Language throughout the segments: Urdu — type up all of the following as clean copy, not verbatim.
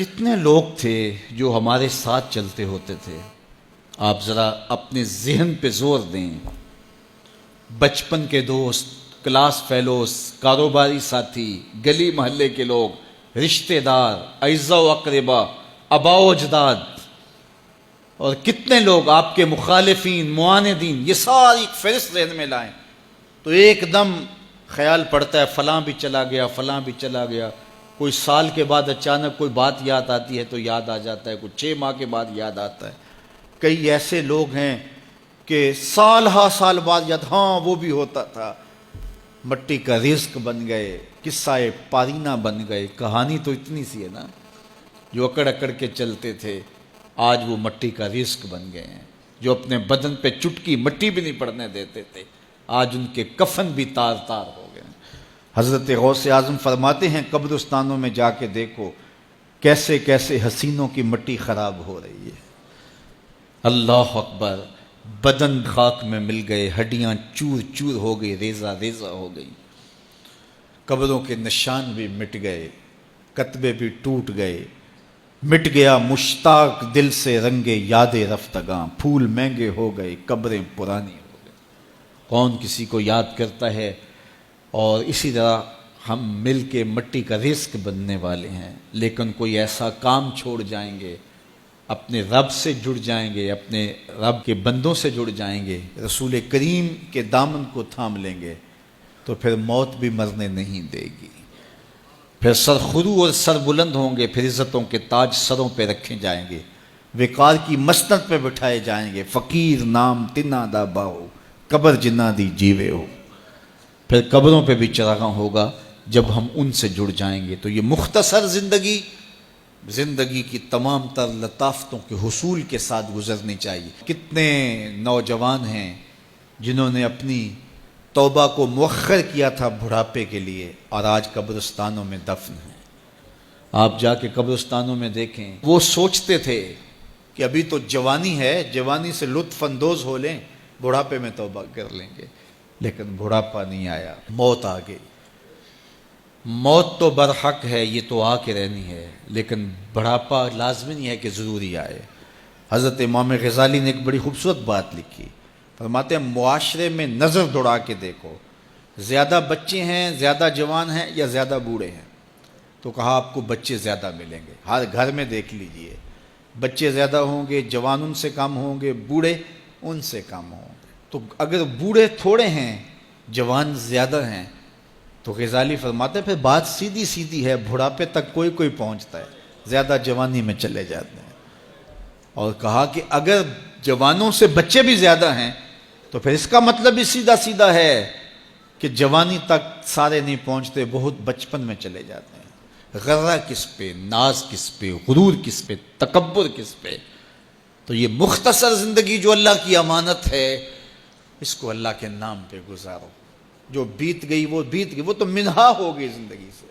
کتنے لوگ تھے جو ہمارے ساتھ چلتے ہوتے تھے؟ آپ ذرا اپنے ذہن پہ زور دیں. بچپن کے دوست، کلاس فیلوز، کاروباری ساتھی، گلی محلے کے لوگ، رشتہ دار، اعزاء و اقربا، آباء و اجداد، اور کتنے لوگ آپ کے مخالفین، معاندین. یہ ساری فہرست ذہن میں لائیں تو ایک دم خیال پڑتا ہے فلاں بھی چلا گیا، فلاں بھی چلا گیا. کوئی سال کے بعد اچانک کوئی بات یاد آتی ہے تو یاد آ جاتا ہے، کوئی 6 ماہ کے بعد یاد آتا ہے. کئی ایسے لوگ ہیں کہ سال ہا سال بعد یاد، ہاں وہ بھی ہوتا تھا. مٹی کا رزق بن گئے، قصہ پارینہ بن گئے. کہانی تو اتنی سی ہے نا، جو اکڑ اکڑ کے چلتے تھے آج وہ مٹی کا رزق بن گئے ہیں. جو اپنے بدن پہ چٹکی مٹی بھی نہیں پڑنے دیتے تھے آج ان کے کفن بھی تار تار ہو گئے. حضرت غوث اعظم فرماتے ہیں قبرستانوں میں جا کے دیکھو کیسے کیسے حسینوں کی مٹی خراب ہو رہی ہے. اللہ اکبر. بدن خاک میں مل گئے، ہڈیاں چور چور ہو گئی، ریزہ ریزہ ہو گئی. قبروں کے نشان بھی مٹ گئے، کتبے بھی ٹوٹ گئے. مٹ گیا مشتاق دل سے رنگ یاد رفتگاں، پھول مہنگے ہو گئے، قبریں پرانی ہو گئی. کون کسی کو یاد کرتا ہے؟ اور اسی طرح ہم مل کے مٹی کا رزق بننے والے ہیں، لیکن کوئی ایسا کام چھوڑ جائیں گے، اپنے رب سے جڑ جائیں گے، اپنے رب کے بندوں سے جڑ جائیں گے، رسول کریم کے دامن کو تھام لیں گے تو پھر موت بھی مرنے نہیں دے گی. پھر سر خرو اور سر بلند ہوں گے، پھر عزتوں کے تاج سروں پہ رکھے جائیں گے، وقار کی مسند پہ بٹھائے جائیں گے. فقیر نام تنا دا باہو، قبر جنہ دی جیوے ہو. پھر قبروں پہ بھی چراغاں ہوگا جب ہم ان سے جڑ جائیں گے. تو یہ مختصر زندگی کی تمام تر لطافتوں کے حصول کے ساتھ گزرنی چاہیے. کتنے نوجوان ہیں جنہوں نے اپنی توبہ کو مؤخر کیا تھا بڑھاپے کے لیے، اور آج قبرستانوں میں دفن ہیں. آپ جا کے قبرستانوں میں دیکھیں، وہ سوچتے تھے کہ ابھی تو جوانی ہے، جوانی سے لطف اندوز ہو لیں، بڑھاپے میں توبہ کر لیں گے. لیکن بڑھاپا نہیں آیا، موت آ گئی. موت تو برحق ہے، یہ تو آ کے رہنی ہے، لیکن بڑھاپا لازمی نہیں ہے کہ ضروری آئے. حضرت امام غزالی نے ایک بڑی خوبصورت بات لکھی. فرماتے ہیں معاشرے میں نظر دوڑا کے دیکھو، زیادہ بچے ہیں، زیادہ جوان ہیں یا زیادہ بوڑھے ہیں؟ تو کہا آپ کو بچے زیادہ ملیں گے. ہر گھر میں دیکھ لیجئے، بچے زیادہ ہوں گے، جوان ان سے کم ہوں گے، بوڑھے ان سے کم ہوں گے. تو اگر بوڑھے تھوڑے ہیں، جوان زیادہ ہیں، تو غزالی فرماتے ہیں پھر بات سیدھی سیدھی ہے، بڑھاپے تک کوئی کوئی پہنچتا ہے، زیادہ جوانی میں چلے جاتے ہیں. اور کہا کہ اگر جوانوں سے بچے بھی زیادہ ہیں تو پھر اس کا مطلب بھی سیدھا سیدھا ہے کہ جوانی تک سارے نہیں پہنچتے، بہت بچپن میں چلے جاتے ہیں. غرہ کس پہ، ناز کس پہ، غرور کس پہ، تکبر کس پہ؟ تو یہ مختصر زندگی جو اللہ کی امانت ہے، اس کو اللہ کے نام پہ گزارو. جو بیت گئی وہ بیت گئی، وہ تو منہا ہو گئی زندگی سے.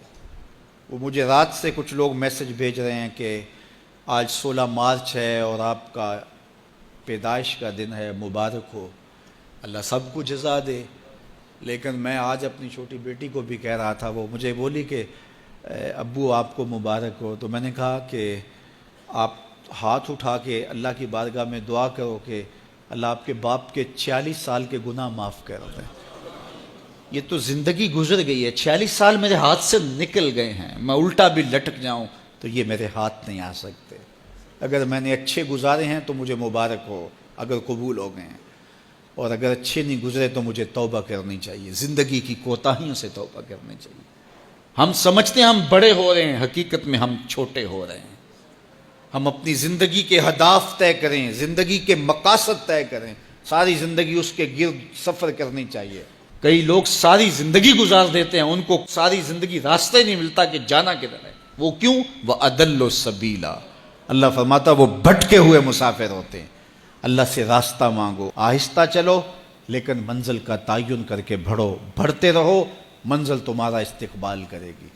وہ مجھے رات سے کچھ لوگ میسج بھیج رہے ہیں کہ آج 16 مارچ ہے اور آپ کا پیدائش کا دن ہے، مبارک ہو. اللہ سب کو جزا دے. لیکن میں آج اپنی چھوٹی بیٹی کو بھی کہہ رہا تھا، وہ مجھے بولی کہ ابو آپ کو مبارک ہو. تو میں نے کہا کہ آپ ہاتھ اٹھا کے اللہ کی بارگاہ میں دعا کرو کہ اللہ آپ کے باپ کے 46 سال کے گناہ معاف کر دیں. یہ تو زندگی گزر گئی ہے، 46 سال میرے ہاتھ سے نکل گئے ہیں. میں الٹا بھی لٹک جاؤں تو یہ میرے ہاتھ نہیں آ سکتے. اگر میں نے اچھے گزارے ہیں تو مجھے مبارک ہو اگر قبول ہو گئے ہیں، اور اگر اچھے نہیں گزرے تو مجھے توبہ کرنی چاہیے، زندگی کی کوتاہیوں سے توبہ کرنی چاہیے. ہم سمجھتے ہیں ہم بڑے ہو رہے ہیں، حقیقت میں ہم چھوٹے ہو رہے ہیں. ہم اپنی زندگی کے اہداف طے کریں، زندگی کے مقاصد طے کریں. ساری زندگی اس کے گرد سفر کرنی چاہیے. کئی لوگ ساری زندگی گزار دیتے ہیں، ان کو ساری زندگی راستہ ہی نہیں ملتا کہ جانا کدھر ہے. وہ کیوں؟ وَأَضَلُّ السَّبِيلَ. اللہ فرماتا وہ بھٹکے ہوئے مسافر ہوتے ہیں. اللہ سے راستہ مانگو، آہستہ چلو لیکن منزل کا تعین کر کے بڑھو. بڑھتے رہو، منزل تمہارا استقبال کرے گی.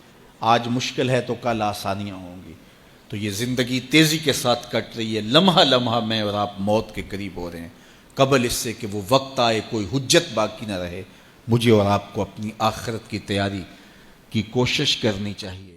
آج مشکل ہے تو کل آسانیاں ہوں گی. تو یہ زندگی تیزی کے ساتھ کٹ رہی ہے. لمحہ لمحہ میں اور آپ موت کے قریب ہو رہے ہیں. قبل اس سے کہ وہ وقت آئے کوئی حجت باقی نہ رہے، مجھے اور آپ کو اپنی آخرت کی تیاری کی کوشش کرنی چاہیے.